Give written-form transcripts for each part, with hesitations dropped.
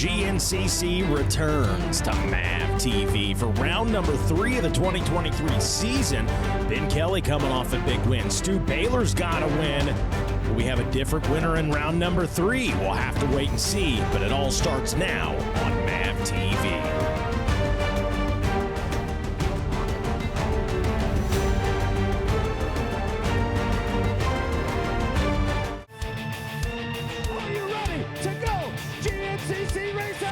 GNCC returns to MAV TV for round number 3 of the 2023 season. Ben Kelly coming off a big win. Stu Baylor's got a win. Will we have a different winner in round number 3? We'll have to wait and see, but it all starts now on MAV TV. GNCC Racing!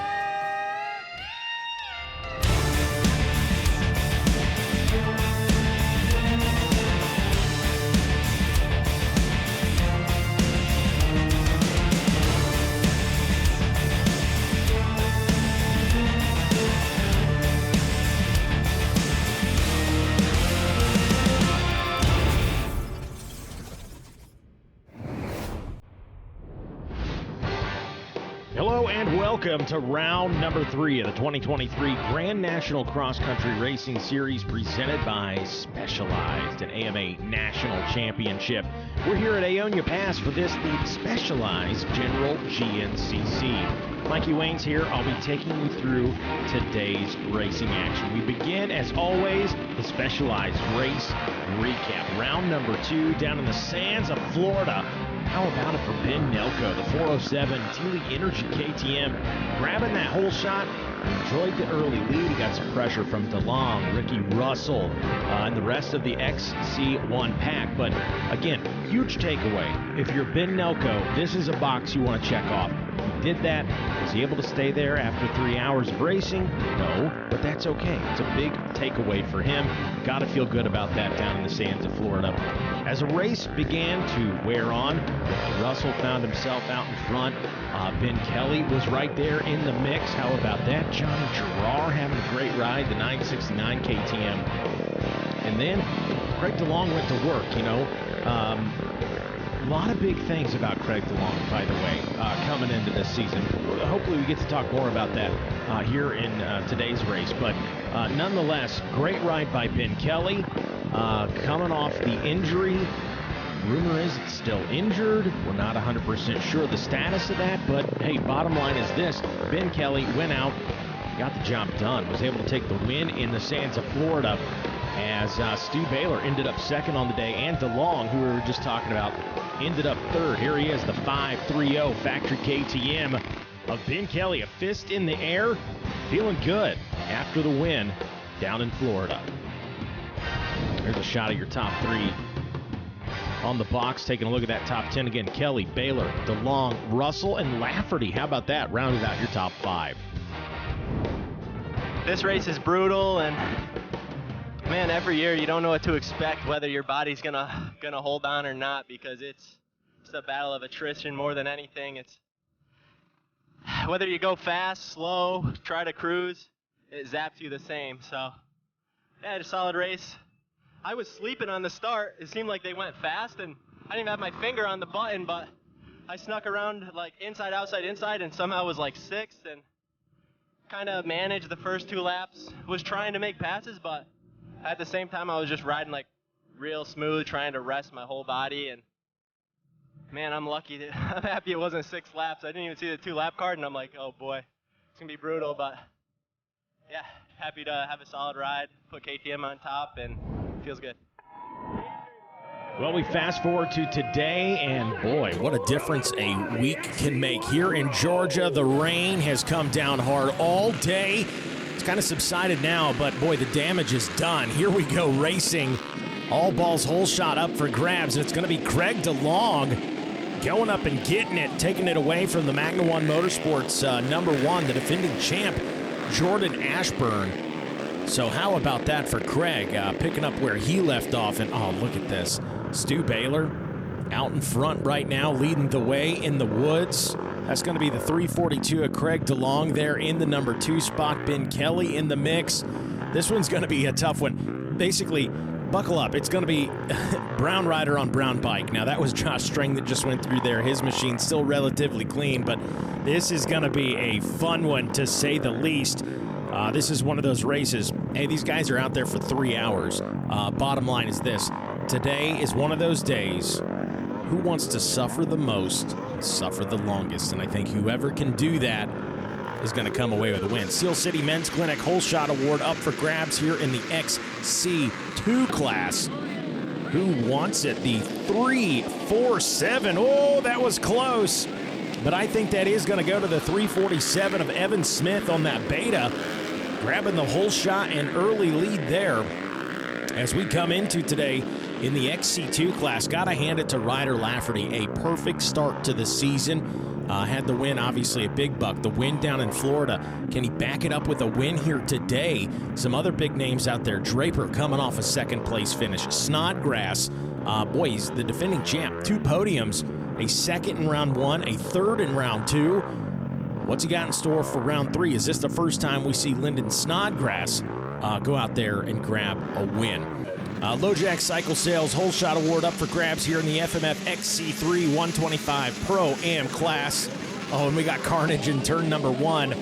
Hello and welcome to round number 3 of the 2023 Grand National Cross Country Racing Series presented by Specialized and AMA National Championship. We're here at Aonia Pass for this, the Specialized General GNCC. Mikey Wayne's here. I'll be taking you through today's racing action. We begin, as always, the Specialized race recap. Round number 2 down in the sands of Florida. How about it for Ben Nelko, the 407 Teely Energy KTM, grabbing that whole shot, enjoyed the early lead. He got some pressure from DeLong, Ricky Russell, and the rest of the XC1 pack. But again, huge takeaway. If you're Ben Nelko, this is a box you want to check off. He did that. Was he able to stay there after 3 hours of racing? No, but that's okay. It's a big takeaway for him. Got to feel good about that down in the sands of Florida. As the race began to wear on, Russell found himself out in front. Ben Kelly was right there in the mix. How about that? Johnny Gerard having a great ride, the 969 KTM. And then Craig DeLong went to work, A lot of big things about Craig DeLong, by the way, coming into this season. Hopefully we get to talk more about that here in today's race. But nonetheless, great ride by Ben Kelly. Coming off the injury. Rumor is it's still injured. We're not 100% sure the status of that. But, hey, bottom line is this. Ben Kelly went out, got the job done, was able to take the win in the sands of Florida as Stu Baylor ended up second on the day, and DeLong, who we were just talking about, ended up third. Here he is, the 530 factory KTM of Ben Kelly. A fist in the air, feeling good after the win down in Florida. Here's a shot of your top 3 on the box. Taking a look at that top 10 again. Kelly, Baylor, DeLong, Russell, and Lafferty. How about that? Rounded out your top 5. This race is brutal, and man, every year you don't know what to expect, whether your body's gonna hold on or not, because it's a battle of attrition more than anything. It's whether you go fast, slow, try to cruise, it zaps you the same. So yeah, a solid race. I was sleeping on the start. It seemed like they went fast, and I didn't even have my finger on the button, but I snuck around like inside, outside, inside, and somehow was like 6th and kind of managed the first 2 laps. Was trying to make passes, but at the same time I was just riding like real smooth, trying to rest my whole body. And man, I'm lucky. I'm happy it wasn't 6 laps. I didn't even see the 2-lap card, and I'm like, oh boy, it's gonna be brutal. But yeah, happy to have a solid ride, put KTM on top, and feels good. Well, we fast forward to today, and boy, what a difference a week can make. Here in Georgia, the rain has come down hard all day. It's kind of subsided now, but boy, the damage is done. Here we go racing. All balls, whole shot up for grabs, and it's going to be Craig DeLong going up and getting it, taking it away from the Magna One Motorsports number 1, the defending champ, Jordan Ashburn. So how about that for Craig, picking up where he left off, and oh, look at this. Stu Baylor out in front right now, leading the way in the woods. That's going to be the 342 of Craig DeLong there in the number 2 spot. Ben Kelly in the mix. This one's going to be a tough one. Basically, buckle up. It's going to be brown rider on brown bike. Now, that was Josh String that just went through there. His machine's still relatively clean, but this is going to be a fun one, to say the least. This is one of those races. Hey, these guys are out there for 3 hours. Bottom line is this. Today is one of those days. Who wants to suffer the most, suffer the longest? And I think whoever can do that is going to come away with a win. Steel City Men's Clinic Whole Shot Award up for grabs here in the XC2 class. Who wants it? The 347. Oh, that was close. But I think that is going to go to the 347 of Evan Smith on that beta, grabbing the whole shot and early lead there. As we come into today in the XC2 class, got to hand it to Ryder Lafferty. A perfect start to the season. Had the win, obviously, a big buck. The win down in Florida. Can he back it up with a win here today? Some other big names out there. Draper coming off a second-place finish. Snodgrass, boy, he's the defending champ. 2 podiums, a second in round 1, a third in round 2. What's he got in store for round 3? Is this the first time we see Lyndon Snodgrass go out there and grab a win? LoJack Cycle Sales Whole Shot Award up for grabs here in the FMF XC3 125 Pro-Am class. Oh, and we got carnage in turn number 1.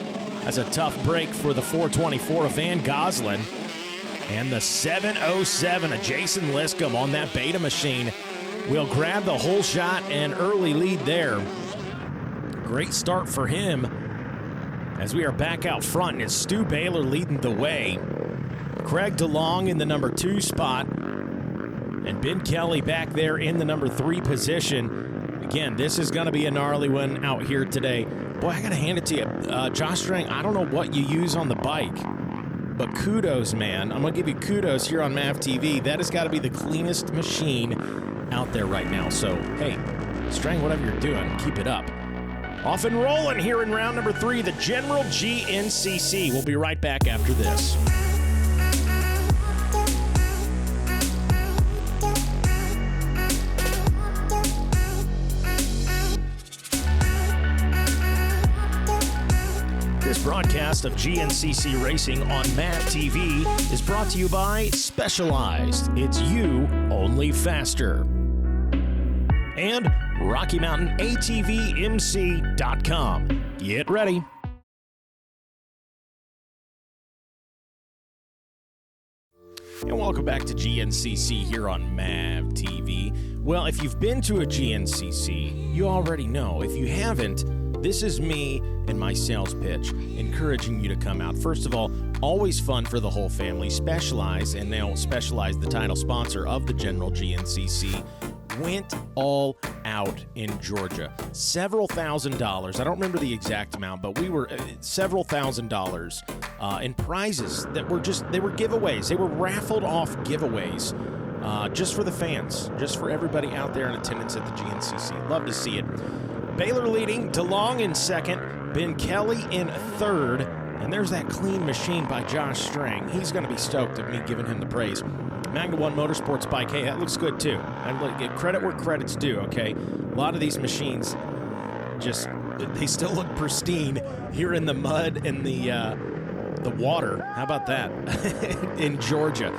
That's a tough break for the 424 of Van Gosselin. And the 707 of Jason Liscombe on that beta machine will grab the whole shot and early lead there. Great start for him as we are back out front, and it's Stu Baylor leading the way. Craig DeLong in the number 2 spot, and Ben Kelly back there in the number 3 position. Again, this is going to be a gnarly one out here today. Boy, I got to hand it to you. Josh Strang, I don't know what you use on the bike, but kudos, man. I'm going to give you kudos here on MAV TV. That has got to be the cleanest machine out there right now. So, hey, Strang, whatever you're doing, keep it up. Off and rolling here in round number 3, the General GNCC. We'll be right back after this. This broadcast of GNCC Racing on MAV TV is brought to you by Specialized. It's you, only faster. And RockyMountainATVMC.com. Get ready. And welcome back to GNCC here on MAV TV. Well, if you've been to a GNCC, you already know. If you haven't, this is me and my sales pitch encouraging you to come out. First of all, always fun for the whole family. Specialized, and now Specialized, the title sponsor of the General GNCC, went all out in Georgia. Several $1,000s. I don't remember the exact amount, but we were several $1,000s in prizes that were they were giveaways. They were raffled off giveaways just for the fans, just for everybody out there in attendance at the GNCC. Love to see it. Baylor leading, DeLong in second, Ben Kelly in third, and there's that clean machine by Josh Strang. He's going to be stoked at me giving him the praise. Magna One Motorsports bike, hey, that looks good too. I get credit where credit's due, okay? A lot of these machines they still look pristine here in the mud and the water. How about that? In Georgia.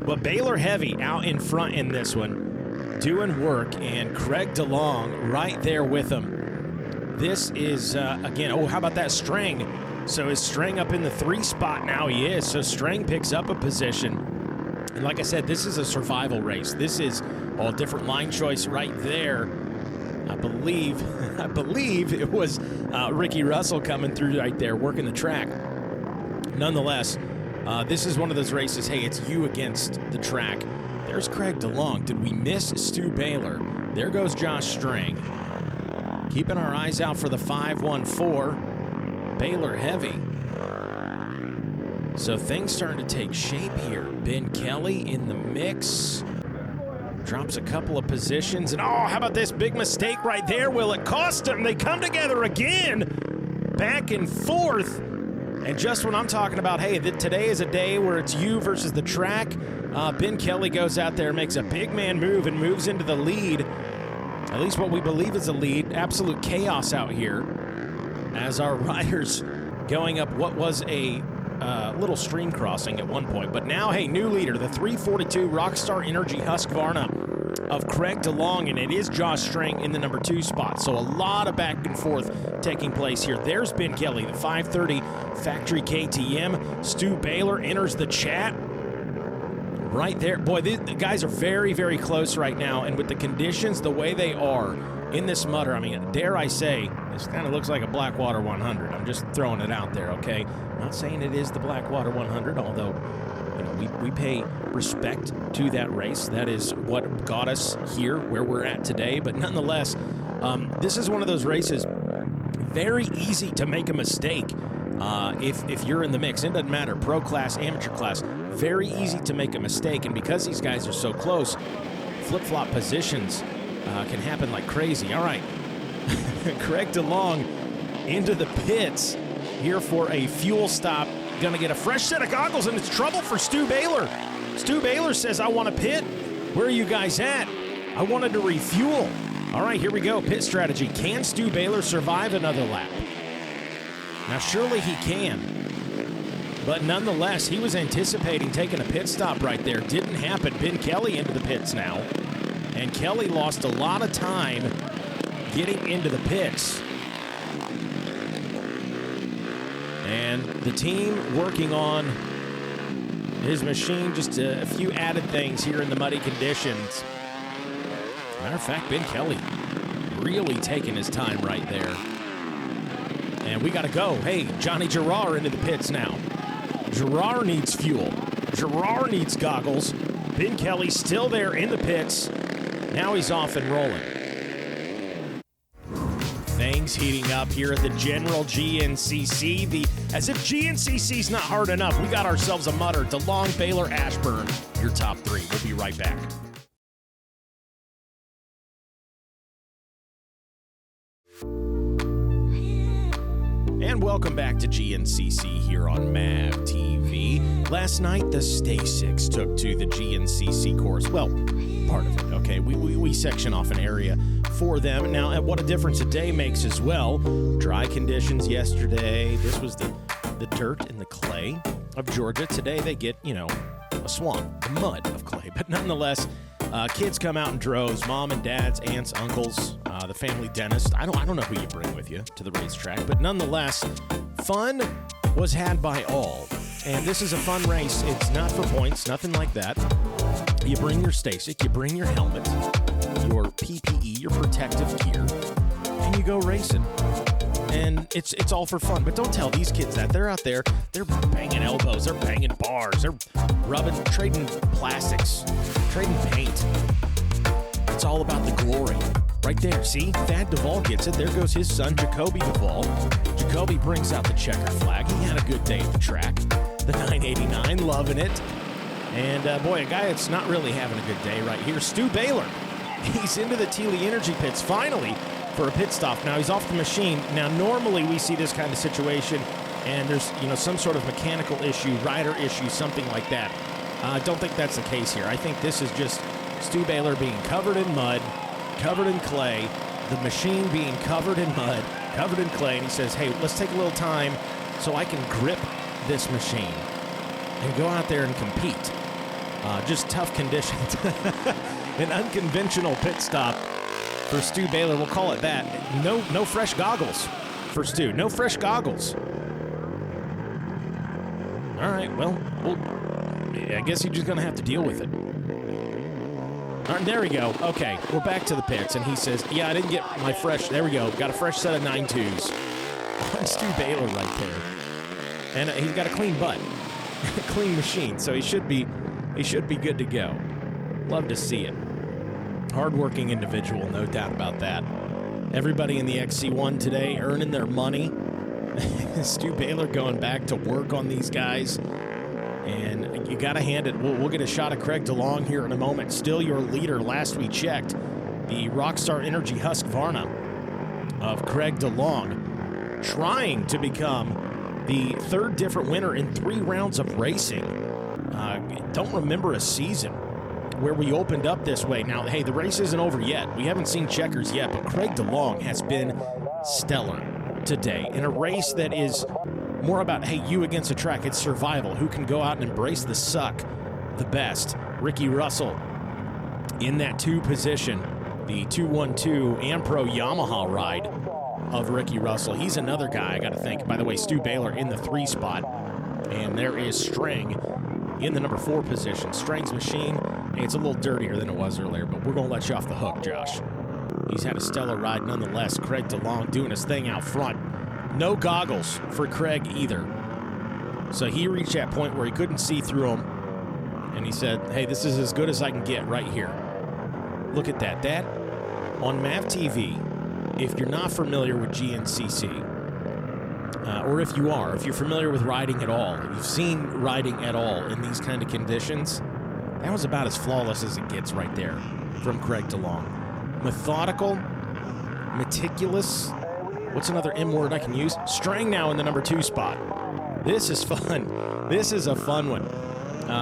But Baylor Heavy out in front in this one, doing work, and Craig DeLong right there with him. This is, again, oh, how about that Strang? So is Strang up in the 3 spot now? He is. So Strang picks up a position. And like I said, this is a survival race. This is all different line choice right there. I believe it was Ricky Russell coming through right there, working the track. Nonetheless, this is one of those races, hey, it's you against the track. There's Craig DeLong. Did we miss Stu Baylor? There goes Josh Strang. Keeping our eyes out for the 514 Baylor Heavy. So things starting to take shape here. Ben Kelly in the mix. Drops a couple of positions. And oh, how about this big mistake right there? Will it cost them? They come together again. Back and forth. And just when I'm talking about, hey, today is a day where it's you versus the track, Ben Kelly goes out there, makes a big man move, and moves into the lead. At least what we believe is a lead. Absolute chaos out here as our riders going up what was a little stream crossing at one point. But now, hey, new leader, the 342 Rockstar Energy Husqvarna of Craig DeLong, and it is Josh Strang in the number 2 spot. So a lot of back and forth taking place here. There's Ben Kelly, the 530 Factory KTM. Stu Baylor enters the chat. Right there. Boy, the guys are very, very close right now. And with the conditions the way they are in this mutter, I mean, dare I say, This kind of looks like a Blackwater 100. I'm just throwing it out there, okay? I'm not saying it is the Blackwater 100, although we pay respect to that race. That is what got us here, where we're at today. But nonetheless, this is one of those races, very easy to make a mistake if you're in the mix. It doesn't matter, pro class, amateur class, very easy to make a mistake. And because these guys are so close, flip-flop positions can happen like crazy. All right, Craig DeLong into the pits here for a fuel stop. Going to get a fresh set of goggles, and it's trouble for Stu Baylor. Stu Baylor says, I want to pit. Where are you guys at? I wanted to refuel. All right, here we go. Pit strategy. Can Stu Baylor survive another lap? Now, surely he can. But nonetheless, he was anticipating taking a pit stop right there. Didn't happen. Ben Kelly into the pits now. And Kelly lost a lot of time getting into the pits. And the team working on his machine, just a few added things here in the muddy conditions. Matter of fact, Ben Kelly really taking his time right there. And we got to go. Hey, Johnny Gerard into the pits now. Gerard needs fuel. Gerard needs goggles. Ben Kelly still there in the pits. Now he's off and rolling. Things heating up here at the General GNCC. As if GNCC's not hard enough, we got ourselves a mutter. DeLong, Baylor, Ashburn, your top three. We'll be right back. And welcome back to GNCC here on MAV TV. Last night, the Stasics took to the GNCC course. Well, part of it, okay? We section off an area for them. Now, what a difference a day makes as well. Dry conditions yesterday. This was the dirt and the clay of Georgia. Today, they get, a swamp, the mud of clay. But nonetheless, kids come out in droves. Mom and dads, aunts, uncles, the family dentist. I don't know who you bring with you to the racetrack. But nonetheless, fun was had by all. And this is a fun race. It's not for points, nothing like that. You bring your Stasic, you bring your helmet, your PPE, your protective gear, and you go racing. And it's all for fun. But don't tell these kids that. They're out there, they're banging elbows, they're banging bars, they're trading plastics, trading paint. It's all about the glory. Right there, see? Thad Duvall gets it. There goes his son, Jacoby Duvall. Jacoby brings out the checker flag. He had a good day at the track. The 989, loving it. And, boy, a guy that's not really having a good day right here, Stu Baylor. He's into the Teely Energy pits, finally, for a pit stop. Now, he's off the machine. Now, normally we see this kind of situation, and there's, some sort of mechanical issue, rider issue, something like that. I don't think that's the case here. I think this is just Stu Baylor being covered in mud, covered in clay, the machine being covered in mud, covered in clay, and he says, hey, let's take a little time so I can grip this machine and go out there and compete. Just tough conditions. An unconventional pit stop for Stu Baylor. We'll call it that. No fresh goggles for Stu. No fresh goggles. All right, well, I guess you're just going to have to deal with it. All right, there we go. Okay, we're back to the pits, and he says, yeah, I didn't get my fresh, there we go, got a fresh set of 9.2s. On Stu Baylor right there. And he's got a clean butt, a clean machine, so he should be good to go. Love to see it. Hardworking individual, no doubt about that. Everybody in the XC1 today earning their money. Stu Baylor going back to work on these guys. And you got to hand it. We'll get a shot of Craig DeLong here in a moment. Still your leader last we checked. The Rockstar Energy Husqvarna of Craig DeLong trying to become the third different winner in 3 rounds of racing. Don't remember a season where we opened up this way. Now, hey, the race isn't over yet. We haven't seen checkers yet, but Craig DeLong has been stellar today in a race that is more about, hey, you against the track. It's survival. Who can go out and embrace the suck the best? Ricky Russell in that 2 position. The 212 Ampro Yamaha ride of Ricky Russell. He's another guy I got to thank. By the way, Stu Baylor in the 3 spot. And there is Strang in the number 4 position. Strang's machine, hey, it's a little dirtier than it was earlier, but we're going to let you off the hook, Josh. he's had a stellar ride nonetheless. Craig DeLong doing his thing out front. No goggles for Craig either. So he reached that point where he couldn't see through them, and he said, hey, this is as good as I can get right here. Look at that. That, on MAV TV, if you're not familiar with GNCC, or if you're familiar with riding at all, you've seen riding at all in these kind of conditions, that was about as flawless as it gets right there from Craig DeLong. Methodical, meticulous, what's another M word I can use? Straying now in the number 2 spot. This is fun. This is a fun one.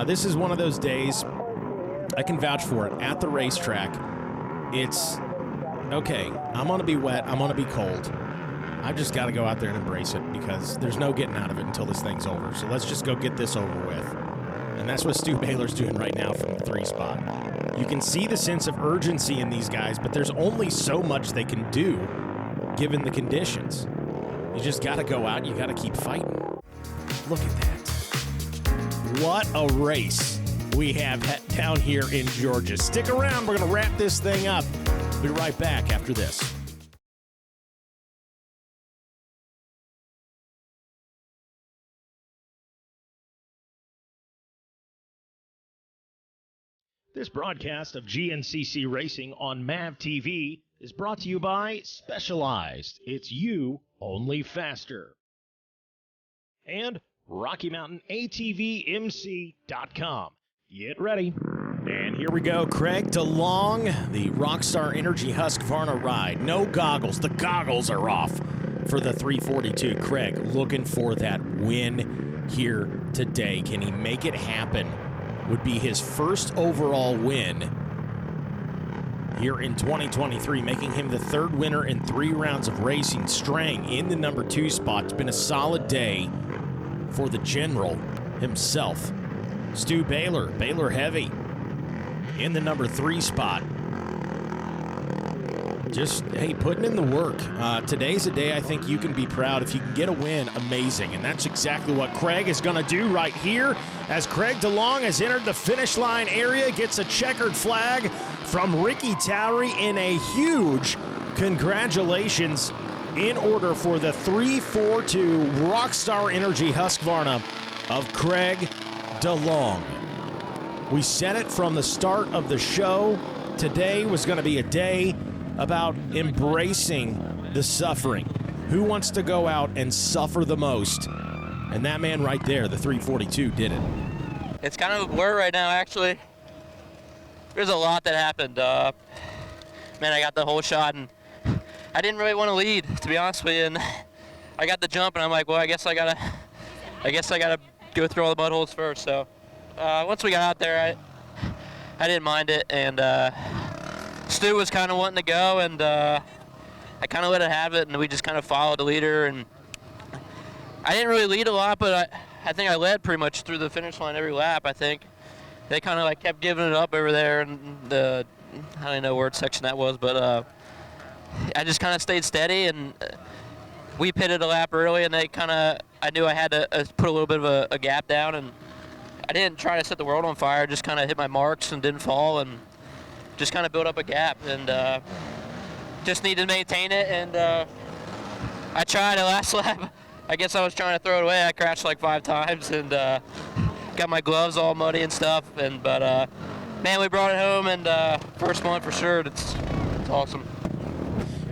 This is one of those days, I can vouch for it, at the racetrack. It's, okay, I'm going to be wet, I'm going to be cold. I've just got to go out there and embrace it because there's no getting out of it until this thing's over. So let's just go get this over with. And that's what Stu Baylor's doing right now from the 3 spot. You can see the sense of urgency in these guys, but there's only so much they can do given the conditions. You just got to go out, you got to keep fighting. Look at that. What a race we have down here in Georgia. Stick around, we're going to wrap this thing up. We'll be right back after this. This broadcast of GNCC Racing on MAV TV is brought to you by Specialized. It's you, only faster. And RockyMountainATVMC.com. Get ready. And here we go. Craig DeLong, the Rockstar Energy Husqvarna ride. No goggles. The goggles are off for the 342. Craig looking for that win here today. Can he make it happen? Would be his first overall win here in 2023, making him the 3rd winner in 3 rounds of racing, straying in the number 2 spot. It's been a solid day for the General himself. Stu Baylor, Baylor Heavy, in the number 3 spot. Just, hey, putting in the work. Today's a day I think you can be proud. If you can get a win, amazing. And that's exactly what Craig is going to do right here as Craig DeLong has entered the finish line area, gets a checkered flag from Ricky Towery in a huge congratulations in order for the 342 Rockstar Energy Husqvarna of Craig DeLong. We said it from the start of the show. Today was going to be a day about embracing the suffering. Who wants to go out and suffer the most? And that man right there, the 342, did it. It's kind of a blur right now, actually. There's a lot that happened. Man, I got the whole shot, and I didn't really want to lead, to be honest with you. And I got the jump, and I'm like, well, I guess I gotta go through all the mud holes first. So once we got out there, I didn't mind it, and Stu was kind of wanting to go, and I kind of let it have it, and we just kind of followed the leader. And I didn't really lead a lot, but I think I led pretty much through the finish line every lap. I think they kind of like kept giving it up over there, and I don't even know what section that was, but I just kind of stayed steady, and we pitted a lap early, and I knew I had to put a little bit of a gap down, and I didn't try to set the world on fire, just kind of hit my marks and didn't fall, and just kind of built up a gap, and just needed to maintain it. And I tried the last lap. I guess I was trying to throw it away. I crashed like 5 times, and got my gloves all muddy and stuff. But man, we brought it home, and first one for sure. It's awesome.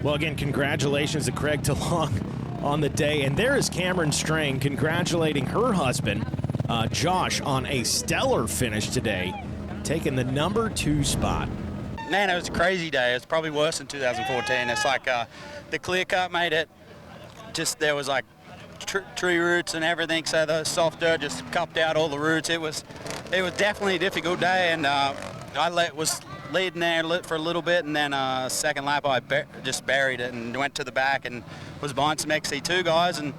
Well, again, congratulations to Craig DeLong on the day. And there is Cameron Strang congratulating her husband, Josh, on a stellar finish today, taking the number 2 spot. Man, it was a crazy day. It was probably worse than 2014. It's like the clear cut made it, just there was like tree roots and everything, so the soft dirt just cupped out all the roots. It was definitely a difficult day, and I was leading there for a little bit, and then second lap I just buried it and went to the back and was behind some XC2 guys, and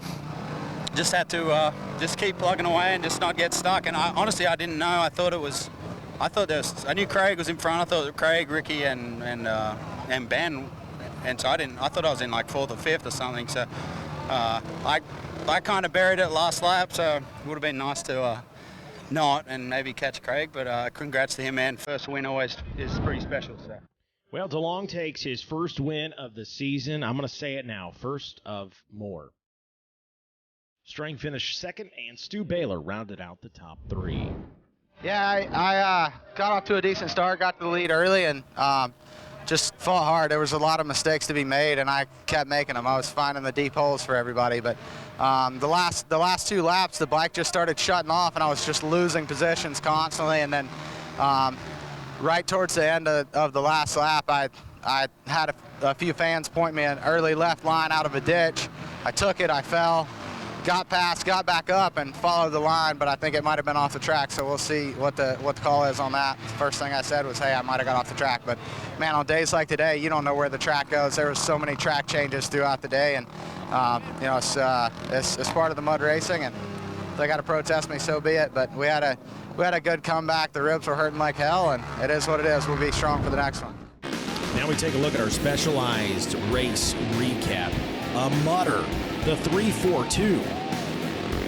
just had to just keep plugging away and just not get stuck. And honestly, I didn't know. I knew Craig was in front. I thought Craig, Ricky, and Ben, and so I thought I was in like 4th or 5th or something. So I kind of buried it last lap. So it would have been nice to not and maybe catch Craig. But congrats to him, man. First win always is pretty special. So. Well, DeLong takes his first win of the season. I'm going to say it now. First of more. Strang finished second, and Stu Baylor rounded out the top three. Yeah, I got off to a decent start, got the lead early, and just fought hard. There was a lot of mistakes to be made, and I kept making them. I was finding the deep holes for everybody, but the last 2 laps, the bike just started shutting off, and I was just losing positions constantly. And then right towards the end of the last lap, I had a few fans point me an early left line out of a ditch. I took it, I fell, got past, got back up, and followed the line, but I think it might have been off the track, so we'll see what the call is on that. The first thing I said was, hey, I might have got off the track, but man, on days like today, you don't know where the track goes. There was so many track changes throughout the day, and you know, it's part of the mud racing, and if they got to protest me, so be it. But we had a good comeback. The ribs were hurting like hell, and it is what it is. We'll be strong for the next one. Now we take a look at our Specialized race recap. A mutter, the 342.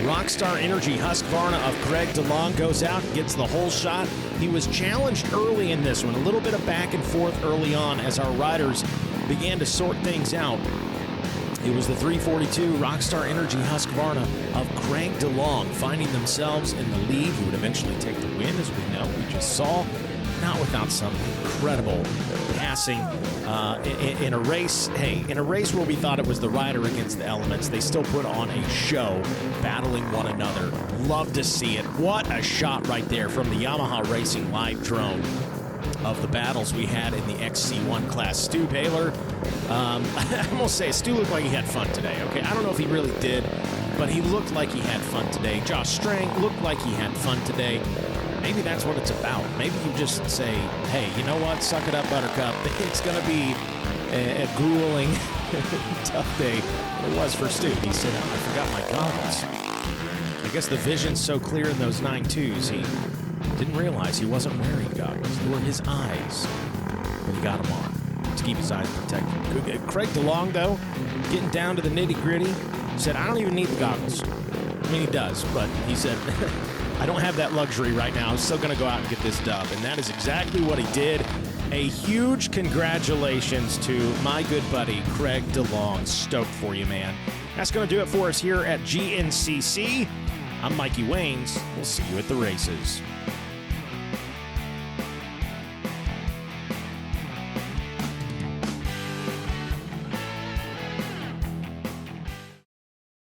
Rockstar Energy Husqvarna of Craig DeLong goes out and gets the whole shot. He was challenged early in this one, a little bit of back and forth early on as our riders began to sort things out. It was the 342 Rockstar Energy Husqvarna of Craig DeLong finding themselves in the lead. He would eventually take the win, as we know. We just saw, not without some incredible passing in a race. Hey, in a race where we thought it was the rider against the elements, they still put on a show, battling one another. Love to see it. What a shot right there from the Yamaha Racing live drone of the battles we had in the XC1 class. Stu Baylor, I must say, Stu looked like he had fun today, okay? I don't know if he really did, but he looked like he had fun today. Josh Strang looked like he had fun today. Maybe that's what it's about. Maybe you just say, hey, you know what? Suck it up, Buttercup. It's going to be a grueling, tough day. It was for Stu. He said, I forgot my goggles. I guess the vision's so clear in those 9.2s, he didn't realize he wasn't wearing goggles. They were his eyes. But he got them on to keep his eyes protected. Craig DeLong, though, getting down to the nitty-gritty, said, I don't even need the goggles. I mean, he does, but he said, I don't have that luxury right now. I'm still going to go out and get this dub. And that is exactly what he did. A huge congratulations to my good buddy, Craig DeLong. Stoked for you, man. That's going to do it for us here at GNCC. I'm Mikey Waynes. We'll see you at the races.